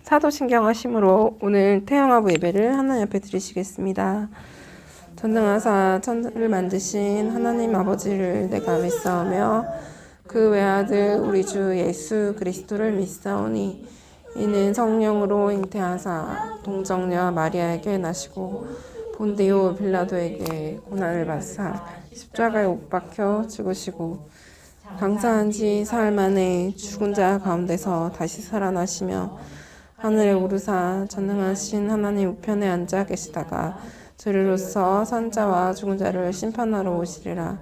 사도신경 하심으로 오늘 태영아부 예배를 하나님 앞에 드리시겠습니다. 전능하사 천지를 만드신 하나님 아버지를 내가 믿사오며 그 외아들 우리 주 예수 그리스도를 믿사오니 이는 성령으로 잉태하사 동정녀 마리아에게 나시고 본디오 빌라도에게 고난을 받사 십자가에 못 박혀 죽으시고 장사한 지 사흘 만에 죽은 자 가운데서 다시 살아나시며 하늘에 오르사 전능하신 하나님 우편에 앉아 계시다가 저리로서 산자와 죽은 자를 심판하러 오시리라.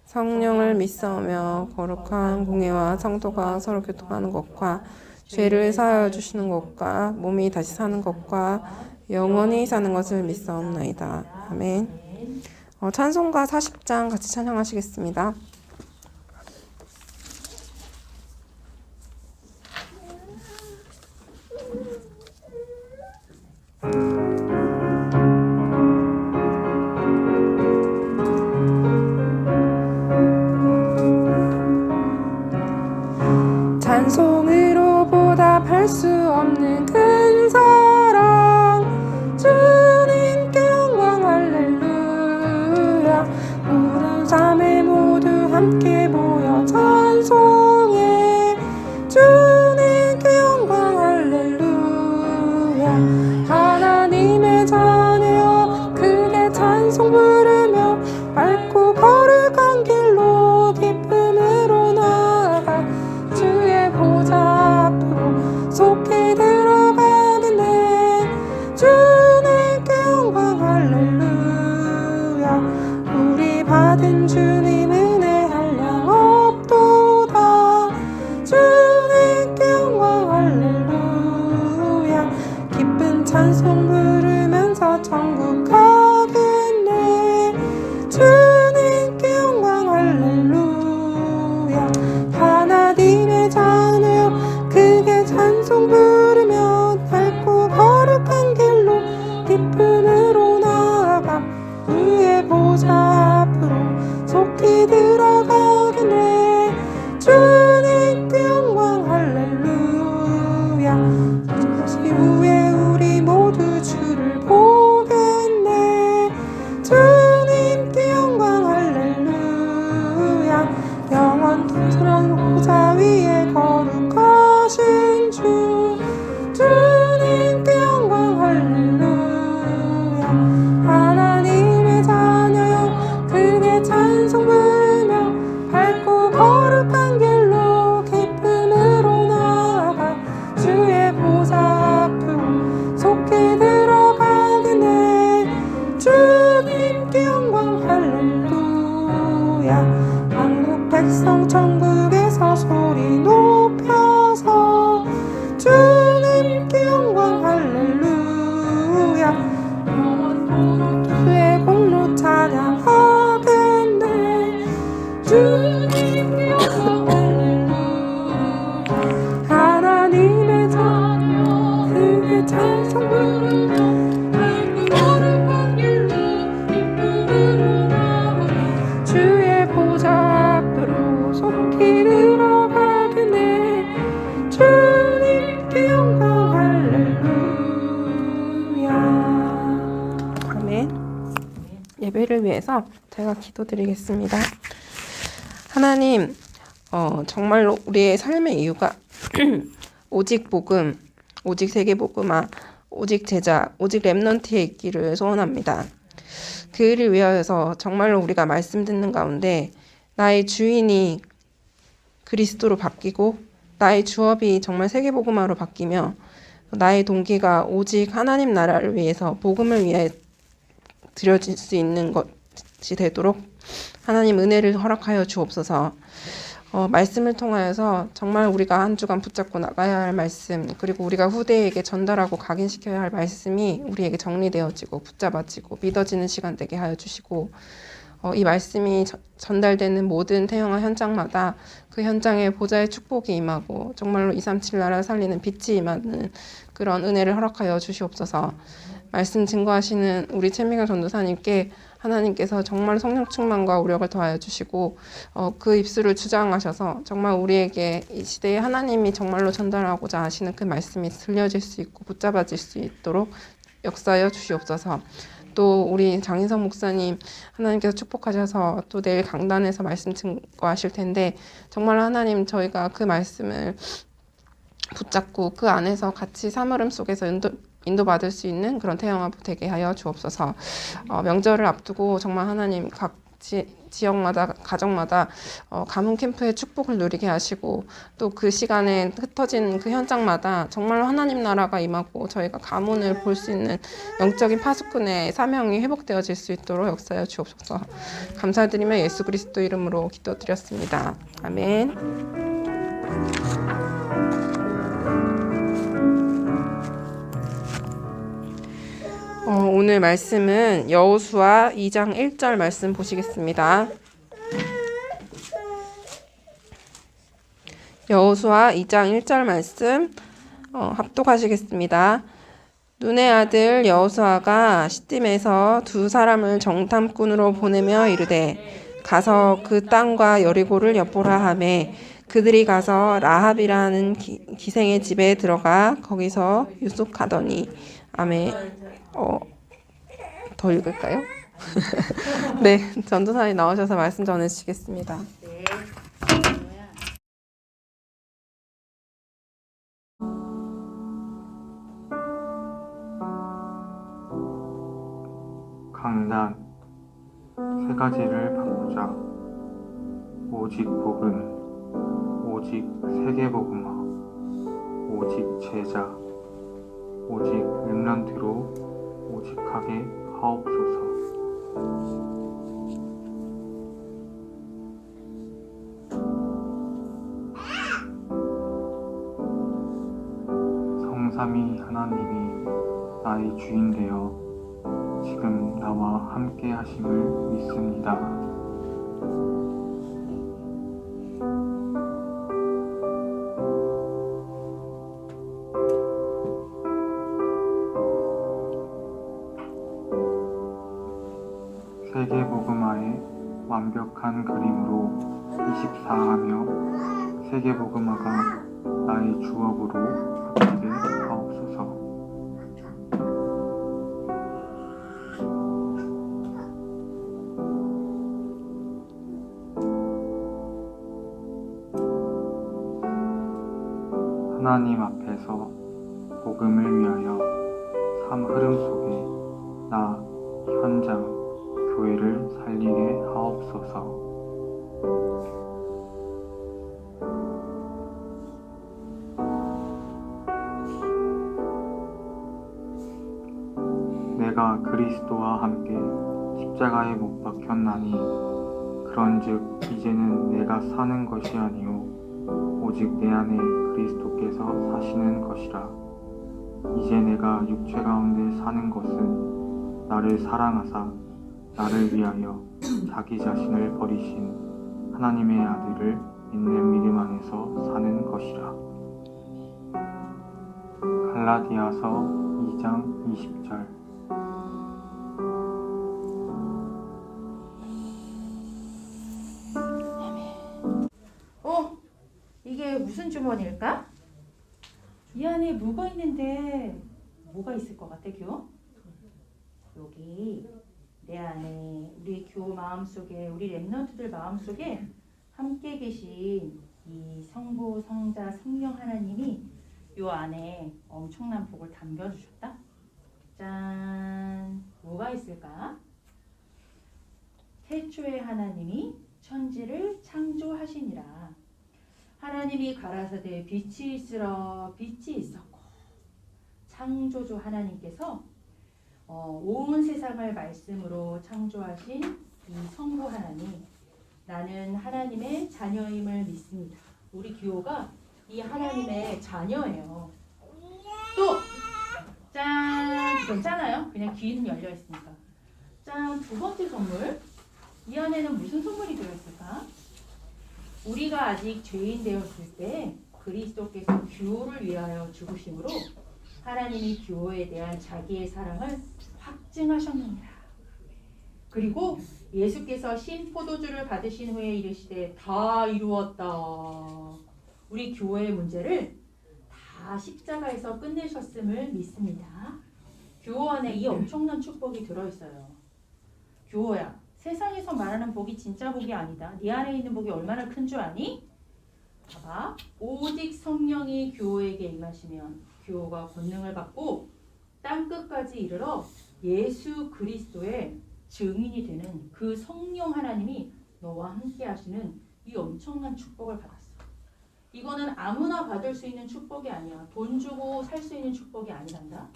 성령을 믿사오며 거룩한 공예와 성도가 서로 교통하는 것과 죄를 사하여 주시는 것과 몸이 다시 사는 것과 영원히 사는 것을 믿사옵나이다. 아멘. 찬송가 40장 같이 찬양하시겠습니다. 찬송으로 보답할 수 없는 큰 사랑 주님께 영광 할렐루야. 우리 자매 모두 함께 모여 찬송해 주님께 영광 할렐루야. 하나님의 자녀여 크게 찬송 부르며 밝고 거룩한 길로 기쁨으로 나아가 주의 보좌 앞으로 속히 들어가겠네. 주님께 영광 할렐루야. 우리 받은 주님 은혜 한량 없도다. 주님께 영광 할렐루야. 기쁜 찬송 부르면서 천국 가겠네. 주님께 영광 할렐루야. 하나님의 자녀여 크게 찬송 부르며 밝고 거룩한 길로 기쁨으로 나아가 주의 보좌 앞으로 속히 들어가겠네. 주님께 영광 할렐루야. 잠시 후에 우리 모두 주를 보겠네. 주님께 영광 할렐루야. 영원 통솔한 보좌 위에 거룩하신 주 주님께 영광 할렐루야. 하나님의 자녀여 크게 찬송 부르며 밝고 거룩한 길로 기쁨으로 나아가 주의 보좌 앞으로 속히 들어가겠네. 주님께 영광 할렐루야. 한국 백성 천국에서 소리 높여서 주님께 영광 할렐루야. 영원토록 주의 공로 찬양하겠네. 주님께 영광 할렐루야. 하나님의 자녀 크게 찬송 부르며 밝고 거룩한 길로 기쁨으로 나아가 주의 보좌 앞으로 속히 들어가겠네. 주님께 영광 할렐루야. 아멘. 예배를 위해서 제가 기도드리겠습니다. 하나님, 정말로 우리의 삶의 이유가 오직 복음, 오직 세계복음화, 오직 제자, 오직 렘넌트에 있기를 소원합니다. 그 일을 위하여서 정말로 우리가 말씀 듣는 가운데 나의 주인이 그리스도로 바뀌고 나의 주업이 정말 세계복음화로 바뀌며 나의 동기가 오직 하나님 나라를 위해서 복음을 위해 드려질 수 있는 것이 되도록 하나님 은혜를 허락하여 주옵소서. 말씀을 통하여서 정말 우리가 한 주간 붙잡고 나가야 할 말씀, 그리고 우리가 후대에게 전달하고 각인시켜야 할 말씀이 우리에게 정리되어지고 붙잡아지고 믿어지는 시간 되게 하여 주시고 이 말씀이 전달되는 모든 태영아 현장마다 그 현장에 보좌의 축복이 임하고 정말로 237 나라 살리는 빛이 임하는 그런 은혜를 허락하여 주시옵소서. 말씀 증거하시는 우리 최미경 전도사님께 하나님께서 정말 성령 충만과 우력을 더하여 주시고 그 입술을 주장하셔서 정말 우리에게 이 시대에 하나님이 정말로 전달하고자 하시는 그 말씀이 들려질 수 있고 붙잡아질 수 있도록 역사하여 주시옵소서. 또 우리 장인성 목사님 하나님께서 축복하셔서 또 내일 강단에서 말씀 증거하실 텐데 정말 하나님 저희가 그 말씀을 붙잡고 그 안에서 같이 사물음 속에서 인도받을 수 있는 그런 태영아 되게 하여 주옵소서. 명절을 앞두고 정말 하나님 각 지역마다 가정마다 가문 캠프의 축복을 누리게 하시고 또 그 시간에 흩어진 그 현장마다 정말로 하나님 나라가 임하고 저희가 가문을 볼 수 있는 영적인 파수꾼의 사명이 회복되어질 수 있도록 역사하여 주옵소서. 감사드리며 예수 그리스도 이름으로 기도드렸습니다. 아멘. 오늘 말씀은 여호수아 2장 1절 말씀 보시겠습니다. 여호수아 2장 1절 말씀 합독하시겠습니다. 눈의 아들 여호수아가 시딤에서 두 사람을 정탐꾼으로 보내며 이르되 가서 그 땅과 여리고를 엿보라 하매 그들이 가서 라합이라는 기생의 집에 들어가 거기서 유숙하더니 아멘. 더 읽을까요? 네, 전도사님 나오셔서 말씀 전해주시겠습니다. 네. 강단 세 가지를 바꾸자. 오직 복음, 오직 세계복음화, 오직 제자, 오직 렘넌트로 오직하게 하옵소서. 성삼위 하나님이 나의 주인 되어 지금 나와 함께 하심을 믿습니다. 세계복음화의 완벽한 그림으로 24하며 세계복음화가 나의 주업으로 바뀌게 하옵소서. 하나님 앞에서 복음을 위하여 삶 흐름 속에 나 현장 교회를 살리게 하옵소서. 내가 그리스도와 함께 십자가에 못 박혔나니 그런즉 이제는 내가 사는 것이 아니요 오직 내 안에 그리스도께서 사시는 것이라. 이제 내가 육체 가운데 사는 것은 나를 사랑하사 나를 위하여 자기 자신을 버리신 하나님의 아들을 믿는 믿음 안에서 사는 것이라. 갈라디아서 2장 20절. 이게 무슨 주머니일까? 이 안에 뭐가 있는데 뭐가 있을 것 같아, 교? 여기 내 안에 우리 교 마음속에 우리 렘넌트들 마음속에 함께 계신 이 성부, 성자, 성령 하나님이 요 안에 엄청난 복을 담겨주셨다. 짠! 뭐가 있을까? 태초에 하나님이 천지를 창조하시니라. 하나님이 가라사대 빛이 있으라 빛이 있었고 창조주 하나님께서 온 세상을 말씀으로 창조하신 이 성부 하나님, 나는 하나님의 자녀임을 믿습니다. 우리 기호가 이 하나님의 자녀예요. 또 짠! 괜찮아요? 그냥 귀는 열려 있으니까. 짠! 두 번째 선물. 이 안에는 무슨 선물이 들어있을까? 우리가 아직 죄인 되었을 때 그리스도께서 교회를 위하여 죽으심으로 하나님이 교회에 대한 자기의 사랑을 확증하셨느니라. 그리고 예수께서 신포도주를 받으신 후에 이르시되 다 이루었다. 우리 교회의 문제를 다 십자가에서 끝내셨음을 믿습니다. 교회 안에 이 엄청난 축복이 들어있어요. 교회야, 세상에서 말하는 복이 진짜 복이 아니다. 네 안에 있는 복이 얼마나 큰 줄 아니? 봐봐. 오직 성령이 교회에게 임하시면 교회가 권능을 받고 땅끝까지 이르러 예수 그리스도의 증인이 되는 그 성령 하나님이 너와 함께 하시는 이 엄청난 축복을 받았어. 이거는 아무나 받을 수 있는 축복이 아니야. 돈 주고 살 수 있는 축복이 아니란다.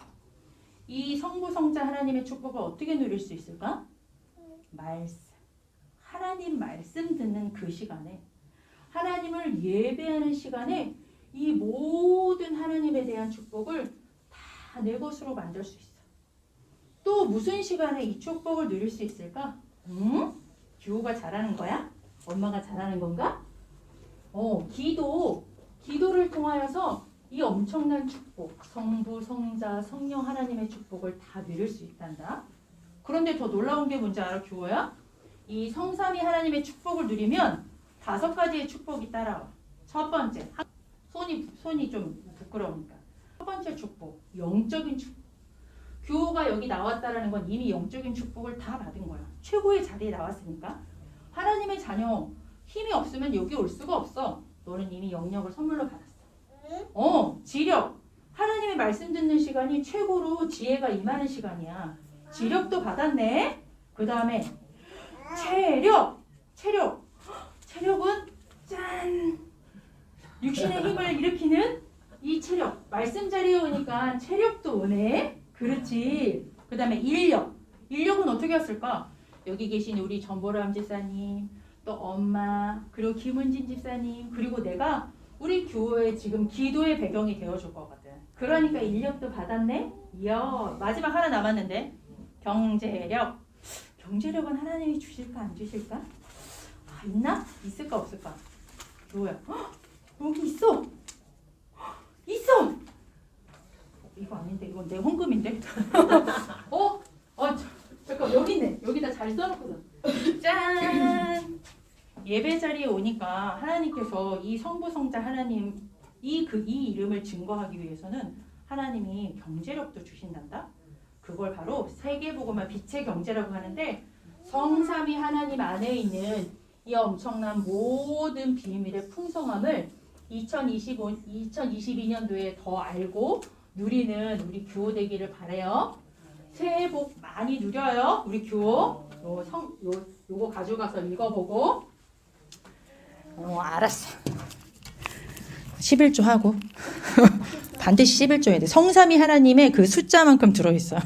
이 성부 성자 하나님의 축복을 어떻게 누릴 수 있을까? 말씀. 하나님 말씀 듣는 그 시간에, 하나님을 예배하는 시간에 이 모든 하나님에 대한 축복을 다 내 것으로 만들 수 있어. 또 무슨 시간에 이 축복을 누릴 수 있을까? 규호가 잘하는 거야? 엄마가 잘하는 건가? 기도를 통하여서 이 엄청난 축복, 성부, 성자, 성령 하나님의 축복을 다 누릴 수 있단다. 그런데 더 놀라운 게 뭔지 알아, 규호야? 이 성삼위 하나님의 축복을 누리면 5가지의 축복이 따라와. 첫 번째, 손이 좀 부끄러우니까. 첫 번째 축복, 영적인 축복. 규호가 여기 나왔다라는 건 이미 영적인 축복을 다 받은 거야. 최고의 자리에 나왔으니까. 하나님의 자녀, 힘이 없으면 여기 올 수가 없어. 너는 이미 영역을 선물로 받았어. 지력. 하나님의 말씀 듣는 시간이 최고로 지혜가 임하는 시간이야. 지력도 받았네. 그 다음에 체력은 짠! 육신의 힘을 일으키는 이 체력. 말씀 자리에 오니까 체력도 오네. 그렇지. 그 다음에 인력은 어떻게 왔을까? 여기 계신 우리 전보람 집사님, 또 엄마, 그리고 김은진 집사님, 그리고 내가 우리 교회 지금 기도의 배경이 되어줄 거거든. 그러니까 인력도 받았네. 이야, 마지막 하나 남았는데 경제력은 하나님이 주실까 안 주실까? 있나? 있을까 없을까? 교회야. 여기 있어. 이거 아닌데, 이건 내 헌금인데. 잠깐, 여기 있네. 여기다 잘 써놓거든. 짠! 예배 자리에 오니까 하나님께서 이 성부 성자 하나님 이 이름을 증거하기 위해서는 하나님이 경제력도 주신단다. 그걸 바로 세계복음화 빛의 경제라고 하는데, 성삼위 하나님 안에 있는 이 엄청난 모든 비밀의 풍성함을 2022년도에 더 알고 누리는 우리 교호 되기를 바라요. 새해 복 많이 누려요. 우리 교호. 요거 가져가서 읽어보고. 알았어. 11조 하고. 반드시 11조 해야 돼. 성삼위 하나님의 그 숫자만큼 들어있어.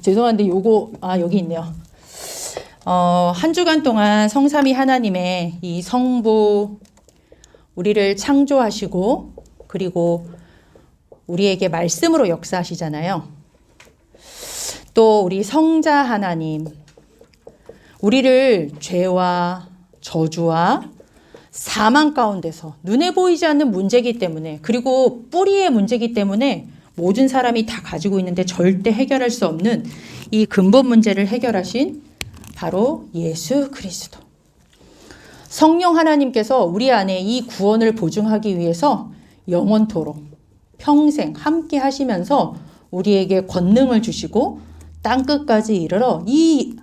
죄송한데 요거 여기 있네요. 한 주간 동안 성삼위 하나님의 이 성부 우리를 창조하시고 그리고 우리에게 말씀으로 역사하시잖아요. 또 우리 성자 하나님 우리를 죄와 저주와 사망 가운데서 눈에 보이지 않는 문제이기 때문에 그리고 뿌리의 문제이기 때문에 모든 사람이 다 가지고 있는데 절대 해결할 수 없는 이 근본 문제를 해결하신 바로 예수 그리스도. 성령 하나님께서 우리 안에 이 구원을 보증하기 위해서 영원토록 평생 함께 하시면서 우리에게 권능을 주시고 땅끝까지 이르러 이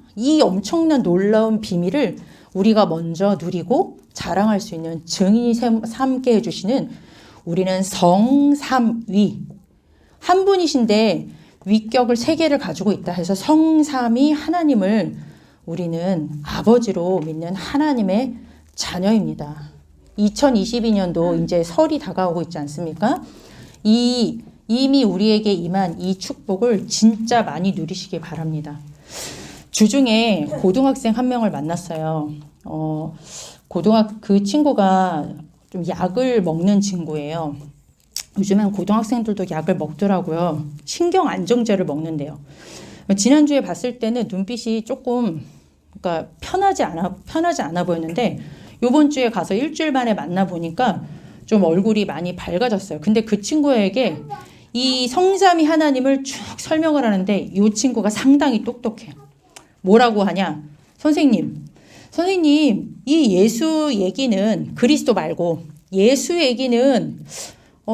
엄청난 놀라운 비밀을 우리가 먼저 누리고 자랑할 수 있는 증인이 삼게 해주시는 우리는 성삼위 한 분이신데 위격을 3개를 가지고 있다 해서 성삼위 하나님을 우리는 아버지로 믿는 하나님의 자녀입니다. 2022년도 이제 설이 다가오고 있지 않습니까? 이미 우리에게 임한 이 축복을 진짜 많이 누리시기 바랍니다. 주중에 고등학생 한 명을 만났어요. 그 친구가 좀 약을 먹는 친구예요. 요즘엔 고등학생들도 약을 먹더라고요. 신경 안정제를 먹는데요. 지난주에 봤을 때는 눈빛이 조금 그러니까 편하지 않아 보였는데 요번 주에 가서 일주일 만에 만나 보니까 좀 얼굴이 많이 밝아졌어요. 근데 그 친구에게 이 성삼위 하나님을 쭉 설명을 하는데 이 친구가 상당히 똑똑해. 뭐라고 하냐? 선생님, 이 예수 얘기는 그리스도 말고 예수 얘기는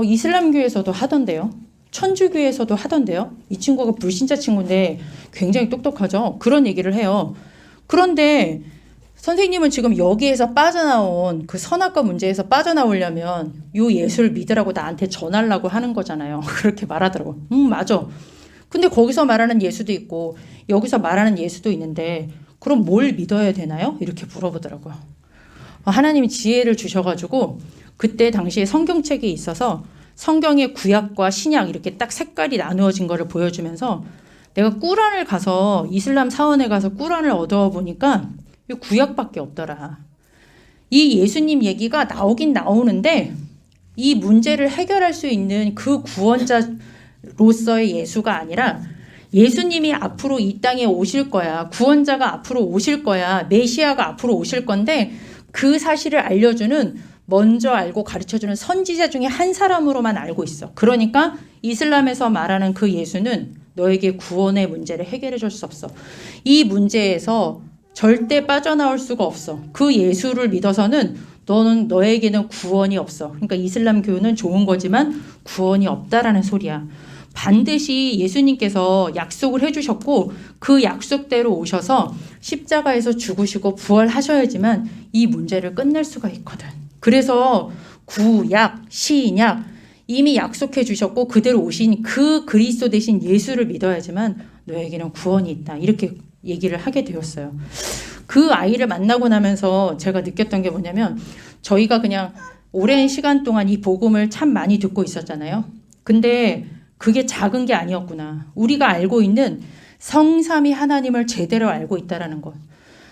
이슬람교에서도 하던데요. 천주교에서도 하던데요. 이 친구가 불신자 친구인데 굉장히 똑똑하죠. 그런 얘기를 해요. 그런데 선생님은 지금 여기에서 빠져나온 그 선악과 문제에서 빠져나오려면 요 예수를 믿으라고 나한테 전하려고 하는 거잖아요. 그렇게 말하더라고. 맞아. 근데 거기서 말하는 예수도 있고 여기서 말하는 예수도 있는데 그럼 뭘 믿어야 되나요? 이렇게 물어보더라고요. 하나님이 지혜를 주셔가지고 그때 당시에 성경책이 있어서 성경의 구약과 신약 이렇게 딱 색깔이 나누어진 거를 보여주면서 내가 꾸란을 가서 이슬람 사원에 가서 꾸란을 얻어 보니까 구약밖에 없더라. 이 예수님 얘기가 나오긴 나오는데 이 문제를 해결할 수 있는 그 구원자로서의 예수가 아니라 예수님이 앞으로 이 땅에 오실 거야. 구원자가 앞으로 오실 거야. 메시아가 앞으로 오실 건데 그 사실을 알려주는 먼저 알고 가르쳐주는 선지자 중에 한 사람으로만 알고 있어. 그러니까 이슬람에서 말하는 그 예수는 너에게 구원의 문제를 해결해 줄 수 없어. 이 문제에서 절대 빠져나올 수가 없어. 그 예수를 믿어서는 너에게는 구원이 없어. 그러니까 이슬람 교는 좋은 거지만 구원이 없다라는 소리야. 반드시 예수님께서 약속을 해주셨고 그 약속대로 오셔서 십자가에서 죽으시고 부활하셔야지만 이 문제를 끝낼 수가 있거든. 그래서 구약, 신약 이미 약속해 주셨고 그대로 오신 그 그리스도 대신 예수를 믿어야지만 너에게는 구원이 있다. 이렇게 얘기를 하게 되었어요. 그 아이를 만나고 나면서 제가 느꼈던 게 뭐냐면 저희가 그냥 오랜 시간 동안 이 복음을 참 많이 듣고 있었잖아요. 근데 그게 작은 게 아니었구나. 우리가 알고 있는 성삼위 하나님을 제대로 알고 있다라는 것.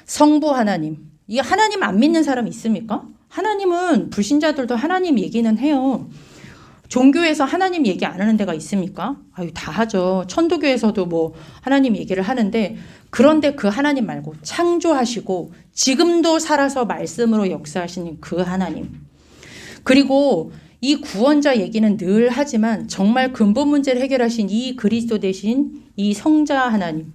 성부 하나님. 이 하나님 안 믿는 사람 있습니까? 하나님은 불신자들도 하나님 얘기는 해요. 종교에서 하나님 얘기 안 하는 데가 있습니까? 아유, 다 하죠. 천도교에서도 뭐 하나님 얘기를 하는데 그런데 그 하나님 말고 창조하시고 지금도 살아서 말씀으로 역사하시는 그 하나님. 그리고 이 구원자 얘기는 늘 하지만 정말 근본 문제를 해결하신 이 그리스도 대신 이 성자 하나님.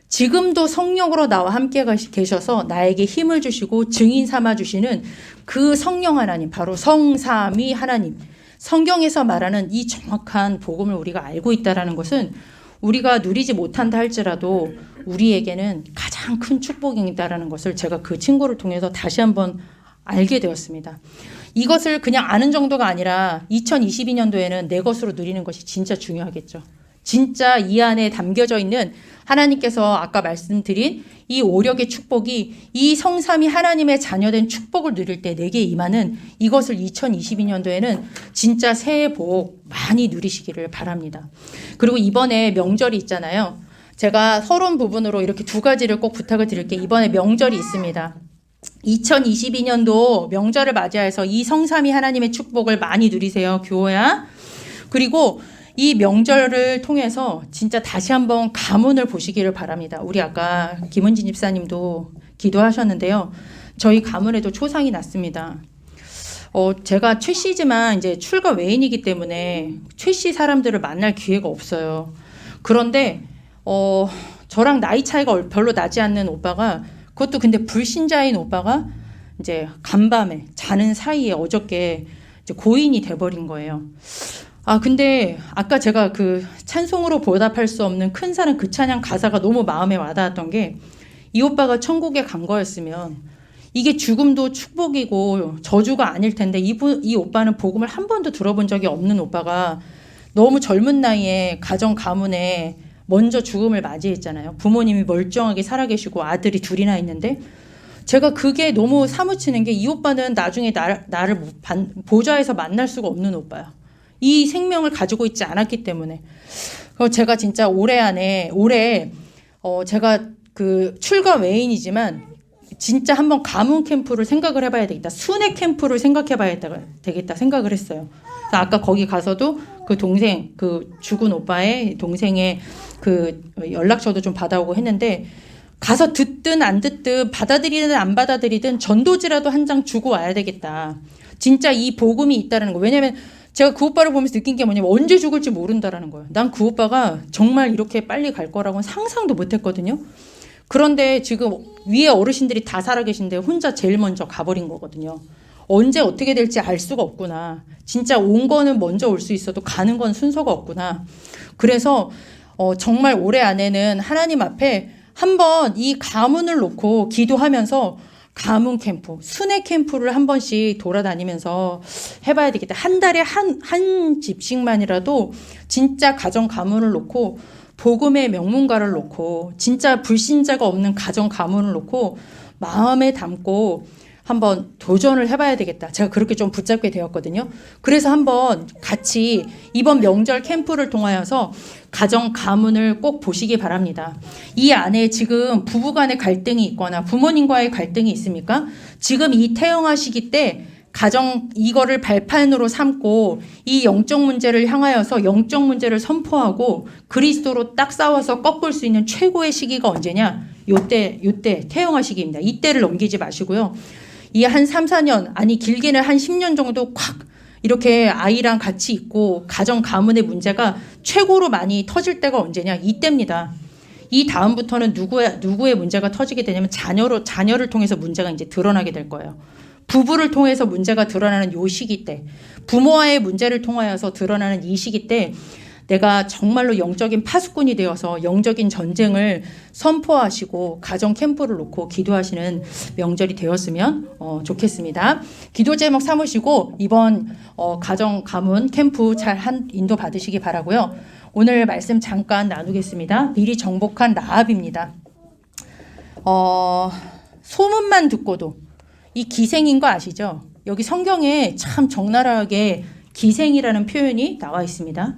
지금도 성령으로 나와 함께 계셔서 나에게 힘을 주시고 증인 삼아 주시는 그 성령 하나님, 바로 성삼위 하나님. 성경에서 말하는 이 정확한 복음을 우리가 알고 있다는 것은 우리가 누리지 못한다 할지라도 우리에게는 가장 큰 축복이다라는 것을 제가 그 친구를 통해서 다시 한번 알게 되었습니다. 이것을 그냥 아는 정도가 아니라 2022년도에는 내 것으로 누리는 것이 진짜 중요하겠죠. 진짜 이 안에 담겨져 있는 하나님께서 아까 말씀드린 이 오력의 축복이 이 성삼위 하나님의 자녀된 축복을 누릴 때 내게 임하는 이것을 2022년도에는 진짜 새해 복 많이 누리시기를 바랍니다. 그리고 이번에 명절이 있잖아요. 제가 서론 부분으로 이렇게 두 가지를 꼭 부탁을 드릴게요. 이번에 명절이 있습니다. 2022년도 명절을 맞이해서 이 성삼위 하나님의 축복을 많이 누리세요, 교회야. 그리고 이 명절을 통해서 진짜 다시 한번 가문을 보시기를 바랍니다. 우리 아까 김은진 집사님도 기도하셨는데요. 저희 가문에도 초상이 났습니다. 제가 최 씨지만 이제 출가 외인이기 때문에 최 씨 사람들을 만날 기회가 없어요. 그런데 저랑 나이 차이가 별로 나지 않는 오빠가, 그것도 근데 불신자인 오빠가 이제 간밤에 자는 사이에 어저께 이제 고인이 돼버린 거예요. 근데 아까 제가 그 찬송으로 보답할 수 없는 큰 사랑 그 찬양 가사가 너무 마음에 와닿았던 게, 이 오빠가 천국에 간 거였으면 이게 죽음도 축복이고 저주가 아닐 텐데 이 오빠는 복음을 한 번도 들어본 적이 없는 오빠가 너무 젊은 나이에 가정 가문에 먼저 죽음을 맞이했잖아요. 부모님이 멀쩡하게 살아계시고 아들이 둘이나 있는데, 제가 그게 너무 사무치는 게 이 오빠는 나중에 나를 보좌에서 만날 수가 없는 오빠야. 이 생명을 가지고 있지 않았기 때문에. 제가 진짜 올해 제가 그 출가 외인이지만 진짜 한번 가문 캠프를 생각을 해봐야 되겠다. 순회 캠프를 생각해봐야 되겠다 생각을 했어요. 아까 거기 가서도 그 동생, 그 죽은 오빠의 동생의 그 연락처도 좀 받아오고 했는데, 가서 듣든 안 듣든 받아들이든 안 받아들이든 전도지라도 한 장 주고 와야 되겠다. 진짜 이 복음이 있다는 거. 왜냐면 제가 그 오빠를 보면서 느낀 게 뭐냐면 언제 죽을지 모른다라는 거예요. 난 그 오빠가 정말 이렇게 빨리 갈 거라고는 상상도 못 했거든요. 그런데 지금 위에 어르신들이 다 살아계신데 혼자 제일 먼저 가버린 거거든요. 언제 어떻게 될지 알 수가 없구나. 진짜 온 거는 먼저 올 수 있어도 가는 건 순서가 없구나. 그래서 정말 올해 안에는 하나님 앞에 한번 이 가문을 놓고 기도하면서 가문 캠프, 순회 캠프를 한 번씩 돌아다니면서 해봐야 되겠다. 한 달에 한 집씩만이라도 진짜 가정 가문을 놓고 복음의 명문가를 놓고 진짜 불신자가 없는 가정 가문을 놓고 마음에 담고 한번 도전을 해봐야 되겠다. 제가 그렇게 좀 붙잡게 되었거든요. 그래서 한번 같이 이번 명절 캠프를 통하여서 가정 가문을 꼭 보시기 바랍니다. 이 안에 지금 부부간의 갈등이 있거나 부모님과의 갈등이 있습니까? 지금 이 태영아 시기 때 가정 이거를 발판으로 삼고 이 영적 문제를 향하여서 영적 문제를 선포하고 그리스도로 딱 싸워서 꺾을 수 있는 최고의 시기가 언제냐? 요때 태영아 시기입니다. 이때를 넘기지 마시고요. 이 한 3, 4년 아니 길게는 한 10년 정도 콱 이렇게 아이랑 같이 있고 가정 가문의 문제가 최고로 많이 터질 때가 언제냐? 이때입니다. 이 다음부터는 누구의 문제가 터지게 되냐면 자녀를 통해서 문제가 이제 드러나게 될 거예요. 부부를 통해서 문제가 드러나는 요 시기 때, 부모와의 문제를 통하여서 드러나는 이 시기 때 내가 정말로 영적인 파수꾼이 되어서 영적인 전쟁을 선포하시고 가정 캠프를 놓고 기도하시는 명절이 되었으면 좋겠습니다. 기도 제목 삼으시고 이번 가정 가문 캠프 잘 인도 받으시기 바라고요. 오늘 말씀 잠깐 나누겠습니다. 미리 정복한 라합입니다. 소문만 듣고도 이 기생인 거 아시죠? 여기 성경에 참 적나라하게 기생이라는 표현이 나와 있습니다.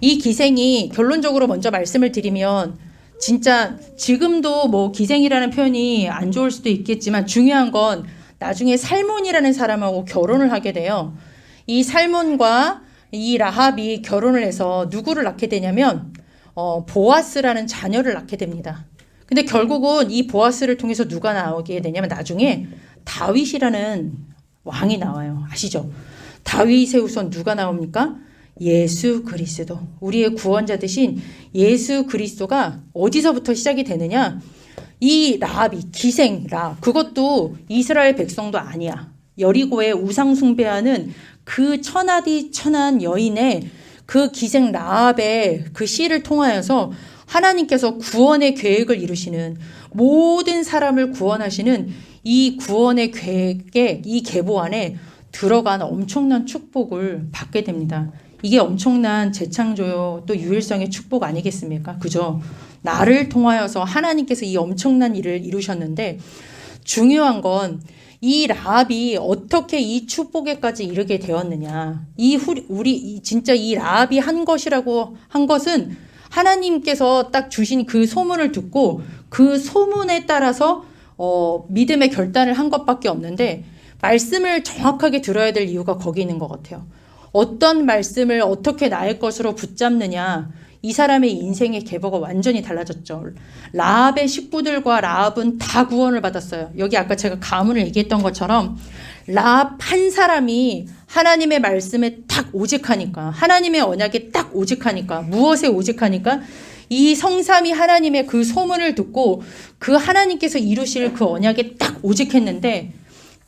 이 기생이 결론적으로 먼저 말씀을 드리면 진짜 지금도 뭐 기생이라는 표현이 안 좋을 수도 있겠지만 중요한 건 나중에 살몬이라는 사람하고 결혼을 하게 돼요. 이 살몬과 이 라합이 결혼을 해서 누구를 낳게 되냐면 보아스라는 자녀를 낳게 됩니다. 근데 결국은 이 보아스를 통해서 누가 나오게 되냐면 나중에 다윗이라는 왕이 나와요. 아시죠? 다윗의 후손 누가 나옵니까? 예수 그리스도, 우리의 구원자 되신 예수 그리스도가 어디서부터 시작이 되느냐? 이 라합이 기생 라 그것도 이스라엘 백성도 아니야. 여리고에 우상 숭배하는 그 천하디 천한 여인의 그 기생 라합의 그 시를 통하여서 하나님께서 구원의 계획을 이루시는 모든 사람을 구원하시는 이 구원의 계획의 이 계보 안에 들어간 엄청난 축복을 받게 됩니다. 이게 엄청난 재창조요 또 유일성의 축복 아니겠습니까? 그죠? 나를 통하여서 하나님께서 이 엄청난 일을 이루셨는데 중요한 건 이 라합이 어떻게 이 축복에까지 이르게 되었느냐. 진짜 이 라합이 한 것이라고 한 것은 하나님께서 딱 주신 그 소문을 듣고 그 소문에 따라서 믿음의 결단을 한 것밖에 없는데 말씀을 정확하게 들어야 될 이유가 거기 있는 것 같아요. 어떤 말씀을 어떻게 나의 것으로 붙잡느냐. 이 사람의 인생의 계보가 완전히 달라졌죠. 라합의 식구들과 라합은 다 구원을 받았어요. 여기 아까 제가 가문을 얘기했던 것처럼 라합 한 사람이 하나님의 말씀에 딱 오직하니까 하나님의 언약에 딱 오직하니까 무엇에 오직하니까 이 성삼위 하나님의 그 소문을 듣고 그 하나님께서 이루실 그 언약에 딱 오직했는데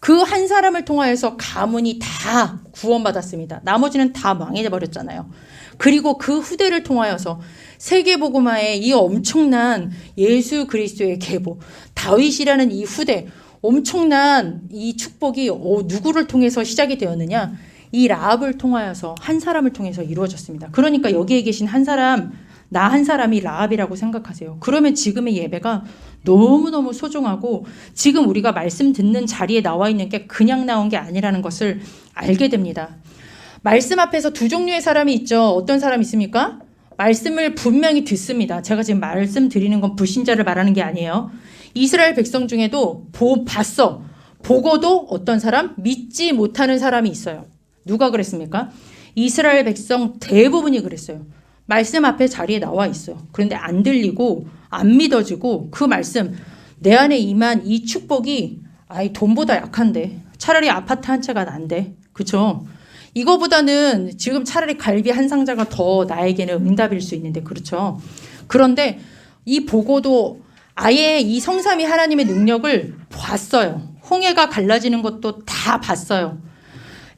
그 한 사람을 통하여서 가문이 다 구원받았습니다. 나머지는 다 망해버렸잖아요. 그리고 그 후대를 통하여서 세계복음화의 이 엄청난 예수 그리스도의 계보, 다윗이라는 이 후대, 엄청난 이 축복이 누구를 통해서 시작이 되었느냐? 이 라합을 통하여서 한 사람을 통해서 이루어졌습니다. 그러니까 여기에 계신 한 사람, 나 한 사람이 라합이라고 생각하세요. 그러면 지금의 예배가 너무너무 소중하고 지금 우리가 말씀 듣는 자리에 나와 있는 게 그냥 나온 게 아니라는 것을 알게 됩니다. 말씀 앞에서 두 종류의 사람이 있죠. 어떤 사람이 있습니까? 말씀을 분명히 듣습니다. 제가 지금 말씀 드리는 건 불신자를 말하는 게 아니에요. 이스라엘 백성 중에도 봤어. 보고도 어떤 사람? 믿지 못하는 사람이 있어요. 누가 그랬습니까? 이스라엘 백성 대부분이 그랬어요. 말씀 앞에 자리에 나와 있어요. 그런데 안 들리고 안 믿어지고 그 말씀 내 안에 임한 이 축복이 아이 돈보다 약한데 차라리 아파트 한 채가 난데 그쵸? 이거보다는 지금 차라리 갈비 한 상자가 더 나에게는 응답일 수 있는데 그렇죠? 그런데 이 보고도 아예 이 성삼위 하나님의 능력을 봤어요. 홍해가 갈라지는 것도 다 봤어요.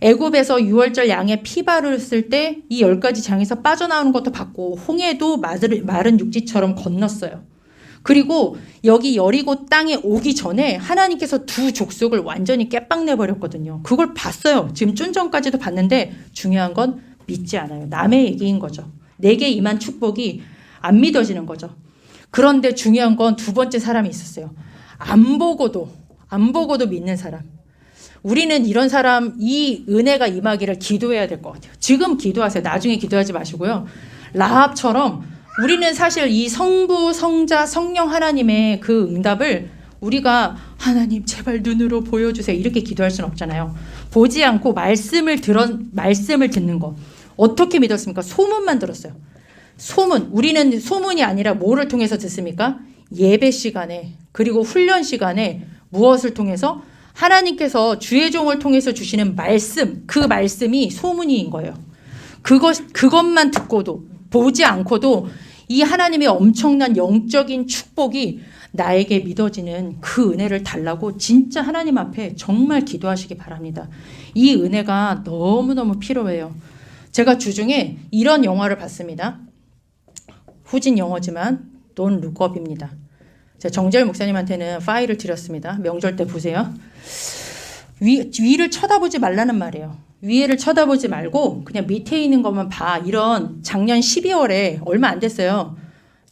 애굽에서 유월절 양의 피 바르었을 때 이 10가지 장에서 빠져나오는 것도 봤고 홍해도 마른 육지처럼 건넜어요. 그리고 여기 여리고 땅에 오기 전에 하나님께서 두 족속을 완전히 깨빵내버렸거든요. 그걸 봤어요. 지금 좀 전까지도 봤는데 중요한 건 믿지 않아요. 남의 얘기인 거죠. 내게 임한 축복이 안 믿어지는 거죠. 그런데 중요한 건 두 번째 사람이 있었어요. 안 보고도 믿는 사람. 우리는 이런 사람, 이 은혜가 임하기를 기도해야 될 것 같아요. 지금 기도하세요. 나중에 기도하지 마시고요. 라합처럼 우리는 사실 이 성부, 성자, 성령 하나님의 그 응답을 우리가 하나님 제발 눈으로 보여주세요. 이렇게 기도할 수는 없잖아요. 보지 않고 말씀을 듣는 거. 어떻게 믿었습니까? 소문만 들었어요. 소문. 우리는 소문이 아니라 뭐를 통해서 듣습니까? 예배 시간에 그리고 훈련 시간에 무엇을 통해서? 하나님께서 주의 종을 통해서 주시는 말씀, 그 말씀이 소문인 거예요. 그것만 듣고도 보지 않고도 이 하나님의 엄청난 영적인 축복이 나에게 믿어지는 그 은혜를 달라고 진짜 하나님 앞에 정말 기도하시기 바랍니다. 이 은혜가 너무너무 필요해요. 제가 주중에 이런 영화를 봤습니다. 후진 영어지만 Don't Look Up입니다. 제가 정재열 목사님한테는 파일을 드렸습니다. 명절 때 보세요. 위를 쳐다보지 말라는 말이에요. 위에를 쳐다보지 말고 그냥 밑에 있는 것만 봐. 이런 작년 12월에 얼마 안 됐어요.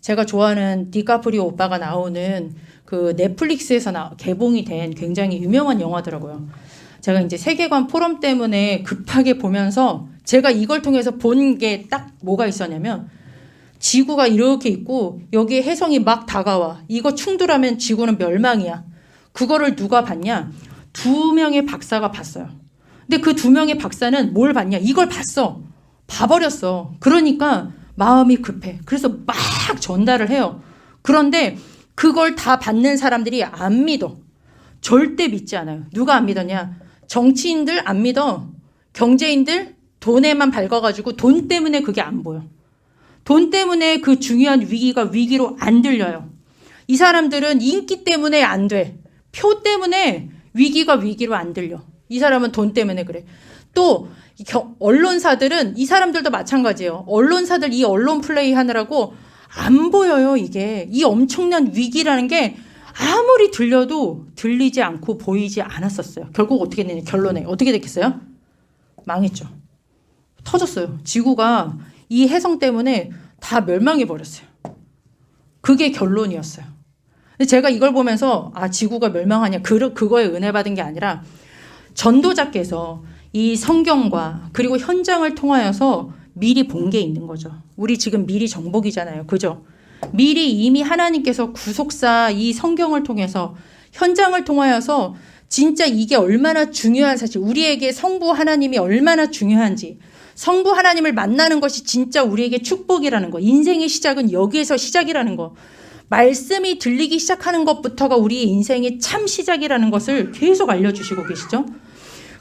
제가 좋아하는 디카프리오 오빠가 나오는 그 넷플릭스에서 개봉이 된 굉장히 유명한 영화더라고요. 제가 이제 세계관 포럼 때문에 급하게 보면서 제가 이걸 통해서 본 게 딱 뭐가 있었냐면 지구가 이렇게 있고 여기에 혜성이 막 다가와. 이거 충돌하면 지구는 멸망이야. 그거를 누가 봤냐? 2명의 박사가 봤어요. 근데 그 2명의 박사는 뭘 봤냐? 이걸 봤어. 봐버렸어. 그러니까 마음이 급해. 그래서 막 전달을 해요. 그런데 그걸 다 받는 사람들이 안 믿어. 절대 믿지 않아요. 누가 안 믿었냐? 정치인들 안 믿어. 경제인들 돈에만 밝아가지고 돈 때문에 그게 안 보여. 돈 때문에 그 중요한 위기가 위기로 안 들려요. 이 사람들은 인기 때문에 안 돼. 표 때문에 위기가 위기로 안 들려. 이 사람은 돈 때문에 그래. 또 언론사들은 이 사람들도 마찬가지예요. 언론사들 이 언론 플레이 하느라고 안 보여요. 이게 이 엄청난 위기라는 게 아무리 들려도 들리지 않고 보이지 않았었어요. 결국 어떻게 되냐? 결론에 어떻게 됐겠어요? 망했죠. 터졌어요. 지구가 이 혜성 때문에 다 멸망해 버렸어요. 그게 결론이었어요. 근데 제가 이걸 보면서 아 지구가 멸망하냐 그거에 은혜 받은 게 아니라 전도자께서 이 성경과 그리고 현장을 통하여서 미리 본 게 있는 거죠. 우리 지금 미리 정복이잖아요. 그죠? 미리 이미 하나님께서 구속사 이 성경을 통해서 현장을 통하여서 진짜 이게 얼마나 중요한 사실 우리에게 성부 하나님이 얼마나 중요한지 성부 하나님을 만나는 것이 진짜 우리에게 축복이라는 거. 인생의 시작은 여기에서 시작이라는 거. 말씀이 들리기 시작하는 것부터가 우리의 인생의 참 시작이라는 것을 계속 알려주시고 계시죠.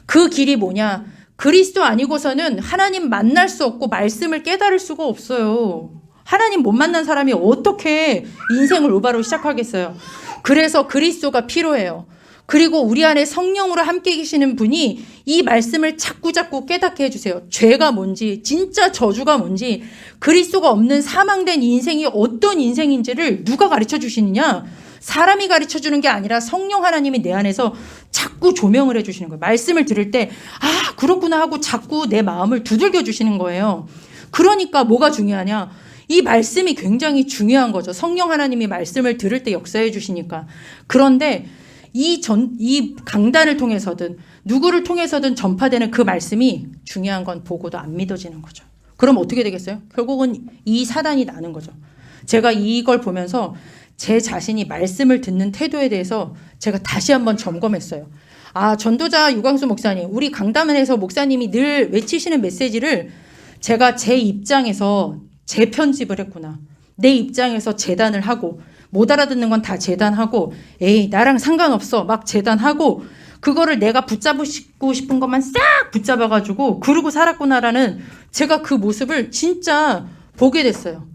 그 길이 뭐냐. 그리스도 아니고서는 하나님 만날 수 없고 말씀을 깨달을 수가 없어요. 하나님 못 만난 사람이 어떻게 인생을 올바로 시작하겠어요. 그래서 그리스도가 필요해요. 그리고 우리 안에 성령으로 함께 계시는 분이 이 말씀을 자꾸자꾸 깨닫게 해주세요. 죄가 뭔지 진짜 저주가 뭔지 그리스도가 없는 사망된 인생이 어떤 인생인지를 누가 가르쳐 주시느냐. 사람이 가르쳐 주는 게 아니라 성령 하나님이 내 안에서 자꾸 조명을 해주시는 거예요. 말씀을 들을 때 아 그렇구나 하고 자꾸 내 마음을 두들겨 주시는 거예요. 그러니까 뭐가 중요하냐. 이 말씀이 굉장히 중요한 거죠. 성령 하나님이 말씀을 들을 때 역사해 주시니까. 그런데 이 강단을 통해서든 누구를 통해서든 전파되는 그 말씀이 중요한 건 보고도 안 믿어지는 거죠. 그럼 어떻게 되겠어요? 결국은 이 사단이 나는 거죠. 제가 이걸 보면서 제 자신이 말씀을 듣는 태도에 대해서 제가 다시 한번 점검했어요. 아, 전도자 유광수 목사님, 우리 강단에서 목사님이 늘 외치시는 메시지를 제가 제 입장에서 재편집을 했구나. 내 입장에서 재단을 하고 못 알아듣는 건 다 재단하고 에이 나랑 상관없어 막 재단하고 그거를 내가 붙잡고 싶은 것만 싹 붙잡아가지고 그러고 살았구나라는 제가 그 모습을 진짜 보게 됐어요.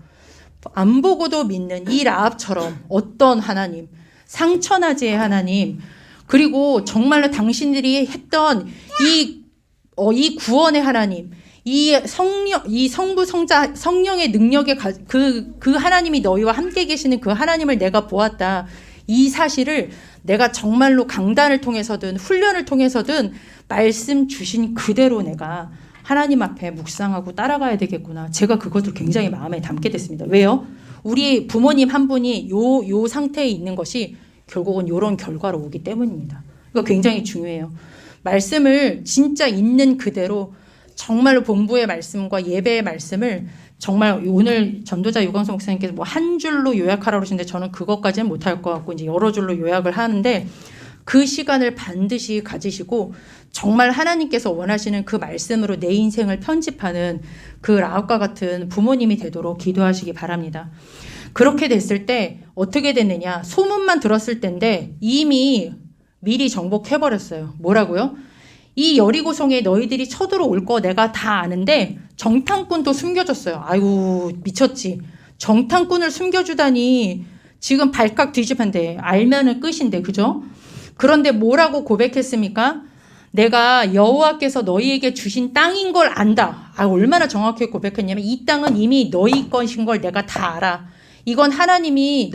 안 보고도 믿는 이 라합처럼 어떤 하나님, 상처나지의 하나님, 그리고 정말로 당신들이 했던 이 구원의 하나님, 이 성부 성자 성령의 능력의 그 하나님이 너희와 함께 계시는 그 하나님을 내가 보았다. 이 사실을 내가 정말로 강단을 통해서든 훈련을 통해서든 말씀 주신 그대로 내가 하나님 앞에 묵상하고 따라가야 되겠구나. 제가 그것을 굉장히 마음에 담게 됐습니다. 왜요? 우리 부모님 한 분이 요 상태에 있는 것이 결국은 이런 결과로 오기 때문입니다. 이거 굉장히 중요해요. 말씀을 진짜 있는 그대로 정말로 본부의 말씀과 예배의 말씀을 정말 오늘 전도자 유광수 목사님께서 뭐 한 줄로 요약하라고 그러시는데 저는 그것까지는 못할 것 같고 이제 여러 줄로 요약을 하는데 그 시간을 반드시 가지시고 정말 하나님께서 원하시는 그 말씀으로 내 인생을 편집하는 그 라합과 같은 부모님이 되도록 기도하시기 바랍니다. 그렇게 됐을 때 어떻게 됐느냐? 소문만 들었을 때인데 이미 미리 정복해버렸어요. 뭐라고요? 이 여리고성에 너희들이 쳐들어올 거 내가 다 아는데 정탐꾼도 숨겨줬어요. 아이고 미쳤지. 정탐꾼을 숨겨주다니 지금 발칵 뒤집한데 알면은 끝인데 그죠? 그런데 뭐라고 고백했습니까? 내가 여호와께서 너희에게 주신 땅인 걸 안다. 얼마나 정확하게 고백했냐면 이 땅은 이미 너희 것인 걸 내가 다 알아. 이건 하나님이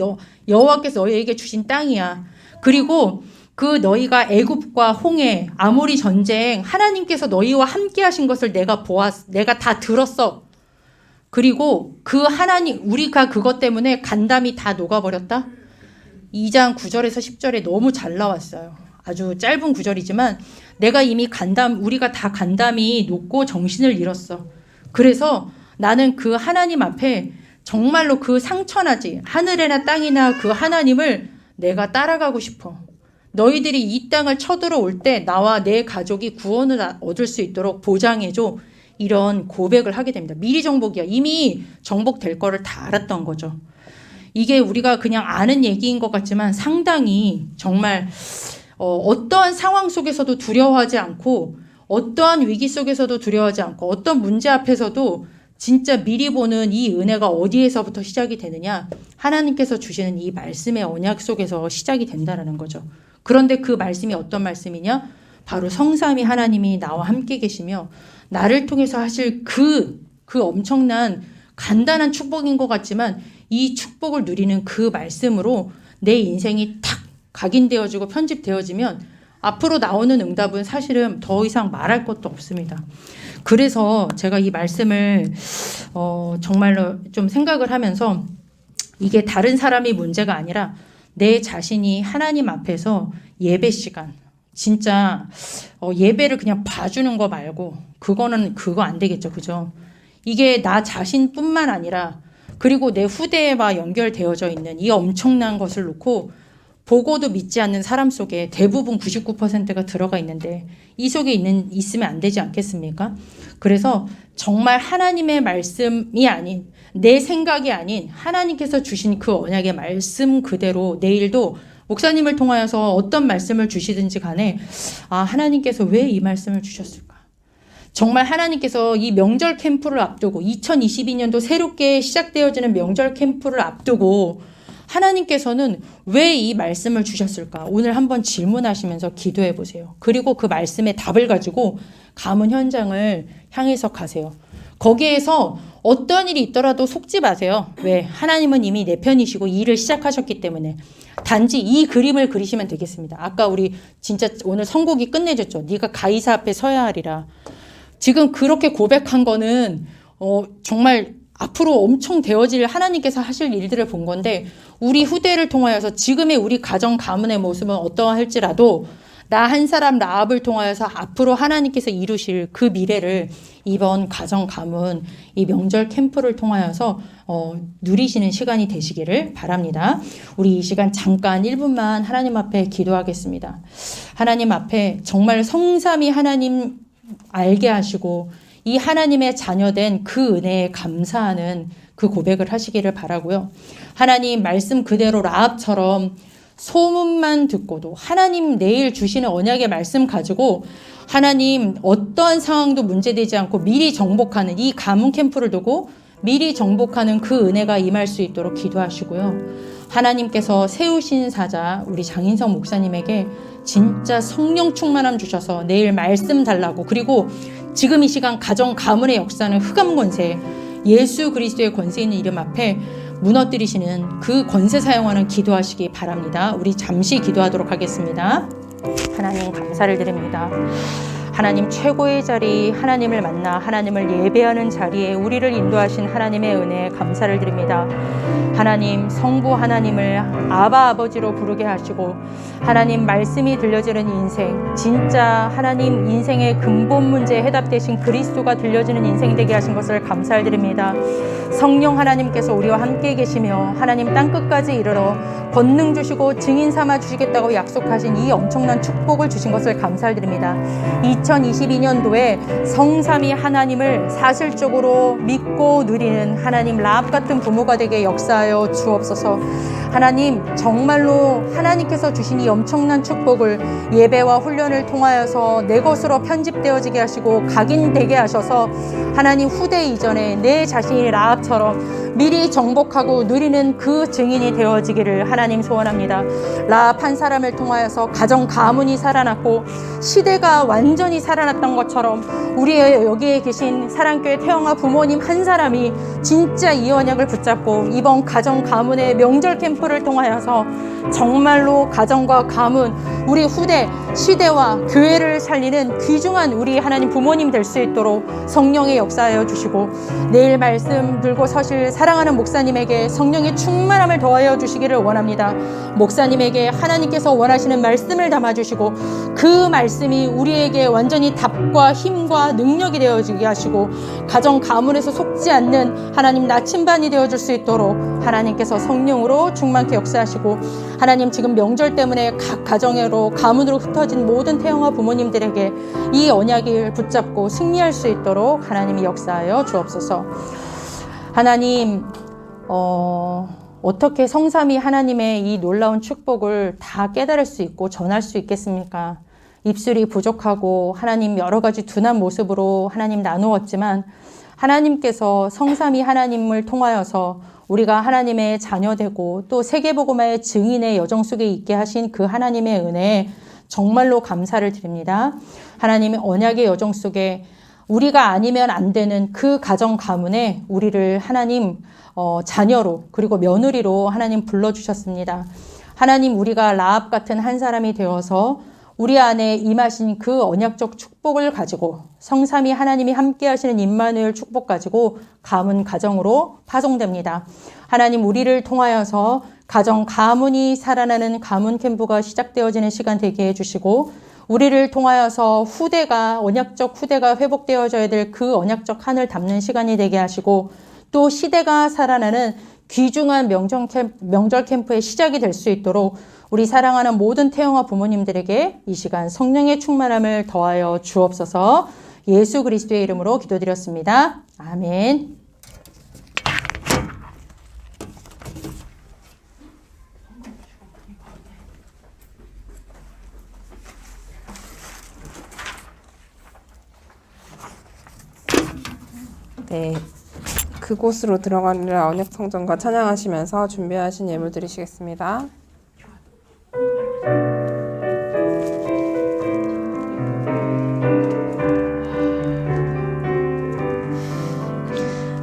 여호와께서 너희에게 주신 땅이야. 그리고 그 너희가 애굽과 홍해, 아모리 전쟁 하나님께서 너희와 함께 하신 것을 내가 내가 다 들었어. 그리고 그 하나님 우리가 그것 때문에 간담이 다 녹아버렸다. 2장 9절에서 10절에 너무 잘 나왔어요. 아주 짧은 구절이지만 내가 이미 우리가 다 간담이 녹고 정신을 잃었어. 그래서 나는 그 하나님 앞에 정말로 그 상처나지 하늘이나 땅이나 그 하나님을 내가 따라가고 싶어. 너희들이 이 땅을 쳐들어올 때 나와 내 가족이 구원을 얻을 수 있도록 보장해줘. 이런 고백을 하게 됩니다. 미리 정복이야. 이미 정복될 거를 다 알았던 거죠. 이게 우리가 그냥 아는 얘기인 것 같지만 상당히 정말 어떠한 상황 속에서도 두려워하지 않고 어떠한 위기 속에서도 두려워하지 않고 어떤 문제 앞에서도 진짜 미리 보는 이 은혜가 어디에서부터 시작이 되느냐? 하나님께서 주시는 이 말씀의 언약 속에서 시작이 된다는 거죠. 그런데 그 말씀이 어떤 말씀이냐? 바로 성삼위 하나님이 나와 함께 계시며 나를 통해서 하실 그 엄청난 간단한 축복인 것 같지만 이 축복을 누리는 그 말씀으로 내 인생이 탁 각인되어지고 편집되어지면 앞으로 나오는 응답은 사실은 더 이상 말할 것도 없습니다. 그래서 제가 이 말씀을 정말로 좀 생각을 하면서 이게 다른 사람이 문제가 아니라 내 자신이 하나님 앞에서 예배 시간 진짜 예배를 그냥 봐주는 거 말고 그거 안 되겠죠. 그죠? 이게 나 자신뿐만 아니라 그리고 내 후대와 연결되어져 있는 이 엄청난 것을 놓고 보고도 믿지 않는 사람 속에 대부분 99%가 들어가 있는데 이 속에 있으면 안 되지 않겠습니까? 그래서 정말 하나님의 말씀이 아닌 내 생각이 아닌 하나님께서 주신 그 언약의 말씀 그대로 내일도 목사님을 통하여서 어떤 말씀을 주시든지 간에 하나님께서 왜 이 말씀을 주셨을까? 정말 하나님께서 이 명절 캠프를 앞두고 2022년도 새롭게 시작되어지는 명절 캠프를 앞두고 하나님께서는 왜 이 말씀을 주셨을까? 오늘 한번 질문하시면서 기도해 보세요. 그리고 그 말씀의 답을 가지고 가문 현장을 향해서 가세요. 거기에서 어떤 일이 있더라도 속지 마세요. 왜? 하나님은 이미 내 편이시고 일을 시작하셨기 때문에 단지 이 그림을 그리시면 되겠습니다. 아까 우리 진짜 오늘 선곡이 끝내줬죠. 네가 가이사 앞에 서야 하리라. 지금 그렇게 고백한 거는 정말 앞으로 엄청 되어질 하나님께서 하실 일들을 본 건데 우리 후대를 통하여서 지금의 우리 가정 가문의 모습은 어떠할지라도 나 한 사람 라합을 통하여서 앞으로 하나님께서 이루실 그 미래를 이번 가정 가문 이 명절 캠프를 통하여서 누리시는 시간이 되시기를 바랍니다. 우리 이 시간 잠깐 1분만 하나님 앞에 기도하겠습니다. 하나님 앞에 정말 성삼위 하나님 알게 하시고 이 하나님의 자녀된 그 은혜에 감사하는 그 고백을 하시기를 바라고요. 하나님 말씀 그대로 라합처럼 소문만 듣고도 하나님 내일 주시는 언약의 말씀 가지고 하나님 어떠한 상황도 문제되지 않고 미리 정복하는 이 가문 캠프를 두고 미리 정복하는 그 은혜가 임할 수 있도록 기도하시고요. 하나님께서 세우신 사자 우리 장인성 목사님에게 진짜 성령 충만함 주셔서 내일 말씀 달라고, 그리고 지금 이 시간 가정 가문의 역사는 흑암 권세, 예수 그리스도의 권세 있는 이름 앞에 무너뜨리시는 그 권세 사용하는 기도하시기 바랍니다. 우리 잠시 기도하도록 하겠습니다. 하나님 감사를 드립니다. 하나님 최고의 자리, 하나님을 만나 하나님을 예배하는 자리에 우리를 인도하신 하나님의 은혜에 감사를 드립니다. 하나님 성부 하나님을 아바 아버지로 부르게 하시고 하나님 말씀이 들려지는 인생, 진짜 하나님 인생의 근본 문제에 해답되신 그리스도가 들려지는 인생 되게 하신 것을 감사를 드립니다. 성령 하나님께서 우리와 함께 계시며 하나님 땅끝까지 이르러 권능 주시고 증인 삼아 주시겠다고 약속하신 이 엄청난 축복을 주신 것을 감사를 드립니다. 2022년도에 성삼위 하나님을 사실적으로 믿고 누리는 하나님 라합 같은 부모가 되게 역사하여 주옵소서. 하나님 정말로 하나님께서 주신 이 엄청난 축복을 예배와 훈련을 통하여서 내 것으로 편집되어지게 하시고 각인되게 하셔서 하나님 후대 이전에 내 자신이 라합처럼 미리 정복하고 누리는 그 증인이 되어지기를 하나님 소원합니다. 라합 한 사람을 통하여서 가정 가문이 살아났고 시대가 완전히 살아났던 것처럼 우리 여기에 계신 사랑교회 태영아 부모님 한 사람이 진짜 이 언약을 붙잡고 이번 가정 가문의 명절 캠프를 통하여서 정말로 가정과 가문, 우리 후대 시대와 교회를 살리는 귀중한 우리 하나님 부모님 될 수 있도록 성령의 역사하여 주시고 내일 말씀 들고 서실 사랑하는 목사님에게 성령의 충만함을 더하여 주시기를 원합니다. 목사님에게 하나님께서 원하시는 말씀을 담아주시고 그 말씀이 우리에게 완전히 답과 힘과 능력이 되어지게 하시고 가정 가문에서 속지 않는 하나님 나침반이 되어줄 수 있도록 하나님께서 성령으로 충만케 역사하시고 하나님 지금 명절 때문에 각 가정으로 가문으로 흩어진 모든 태영아 부모님들에게 이 언약을 붙잡고 승리할 수 있도록 하나님이 역사하여 주옵소서. 하나님 어떻게 성삼위 하나님의 이 놀라운 축복을 다 깨달을 수 있고 전할 수 있겠습니까? 입술이 부족하고 하나님 여러 가지 둔한 모습으로 하나님 나누었지만 하나님께서 성삼위 하나님을 통하여서 우리가 하나님의 자녀되고 또 세계복음화의 증인의 여정 속에 있게 하신 그 하나님의 은혜에 정말로 감사를 드립니다. 하나님의 언약의 여정 속에 우리가 아니면 안 되는 그 가정 가문에 우리를 하나님 자녀로 그리고 며느리로 하나님 불러주셨습니다. 하나님 우리가 라합 같은 한 사람이 되어서 우리 안에 임하신 그 언약적 축복을 가지고 성삼위 하나님이 함께 하시는 임마누엘 축복 가지고 가문 가정으로 파송됩니다. 하나님 우리를 통하여서 가정 가문이 살아나는 가문 캠프가 시작되어지는 시간 되게 해주시고 우리를 통하여서 후대가 언약적 후대가 회복되어져야 될 그 언약적 한을 담는 시간이 되게 하시고 또 시대가 살아나는 귀중한 명절 캠프의 시작이 될 수 있도록 우리 사랑하는 모든 태영아 부모님들에게 이 시간 성령의 충만함을 더하여 주옵소서. 예수 그리스도의 이름으로 기도드렸습니다. 아멘. 네, 그곳으로 들어가리라 언약 성전과 찬양하시면서 준비하신 예물 드리시겠습니다.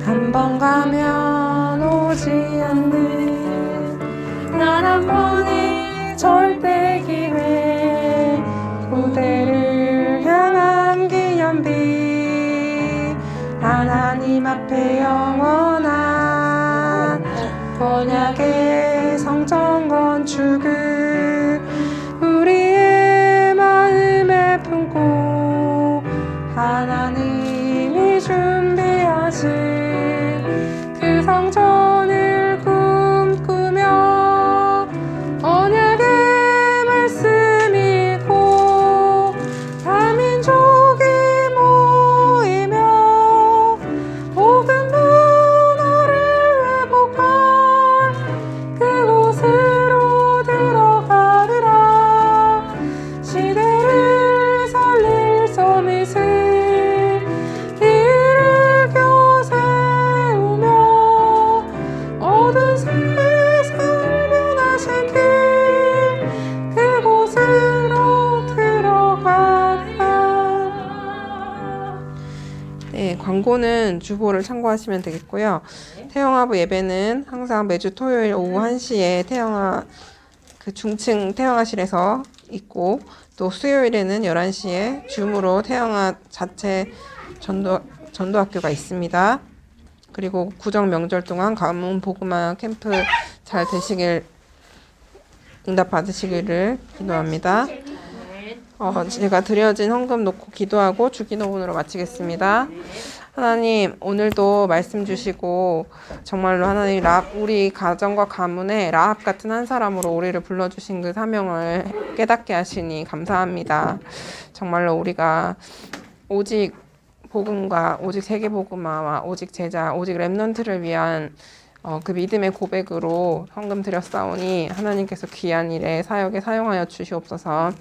한 번 가면 오지 않는 단 한 번의 절대 기회, 후대를 향한 기념비, 하나님 앞에 영원한 언약의 성전 건축을 우리의 마음에 품고 하나님이 준비하신 그 성전을 꿈꾸며 언약의 말씀이고 다민족이 모이며 복음 문화를 주보는 주보를 참고하시면 되겠고요. 태영아부 예배는 항상 매주 토요일 오후 1시에 그 중층 태영아실에서 있고, 또 수요일에는 11시에 줌으로 태영아 자체 전도학교가 있습니다. 그리고 구정 명절 동안 가문 복음화 캠프 잘 되시길, 응답 받으시기를 기도합니다. 제가 드려진 헌금 놓고 기도하고 주기도문으로 마치겠습니다. 하나님, 오늘도 말씀 주시고 정말로 하나님 우리 가정과 가문에 라합 같은 한 사람으로 우리를 불러주신 그 사명을 깨닫게 하시니 감사합니다. 정말로 우리가 오직 복음과 오직 세계복음화와 오직 제자, 오직 렘넌트를 위한 그 믿음의 고백으로 헌금 드렸사오니 하나님께서 귀한 일에 사역에 사용하여 주시옵소서.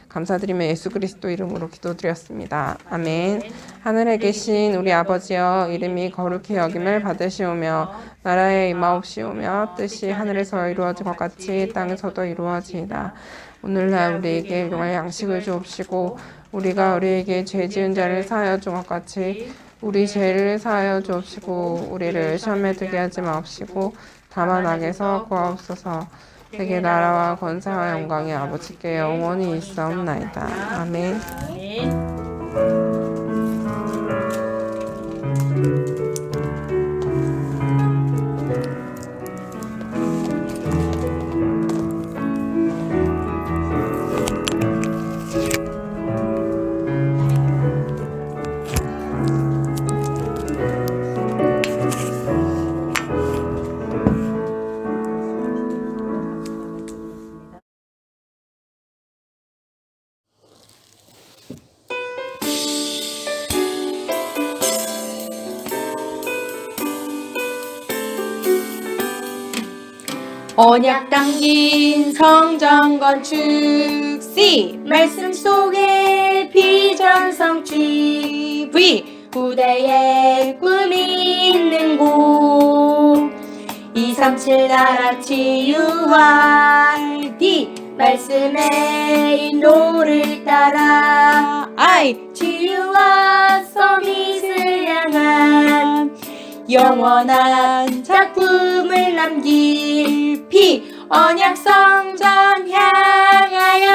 감사드리며 예수 그리스도 이름으로 기도드렸습니다. 아멘. 하늘에 계신 우리 아버지여, 이름이 거룩히 여김을 받으시오며 나라에 임하옵시오며 뜻이 하늘에서 이루어진 것 같이 땅에서도 이루어지이다. 오늘날 우리에게 일용할 양식을 주옵시고 우리가 우리에게 죄 지은 자를 사하여 준 것 같이 우리 죄를 사하여 주옵시고 우리를 시험에 들게 하지 마옵시고 다만 악에서 구하옵소서. 세계 나라와 권세와 영광이 아버지께 영원히 있사옵나이다. 아멘. 언약 담긴 성전 건축 C 말씀 속에 비전 성취 V 후대에 꿈이 있는 곳 237 나라 치유할 D 말씀의 인도를 따라 I 치유와 서밋을 향한 영원한 작품을 남길 P 언약 성전 향하여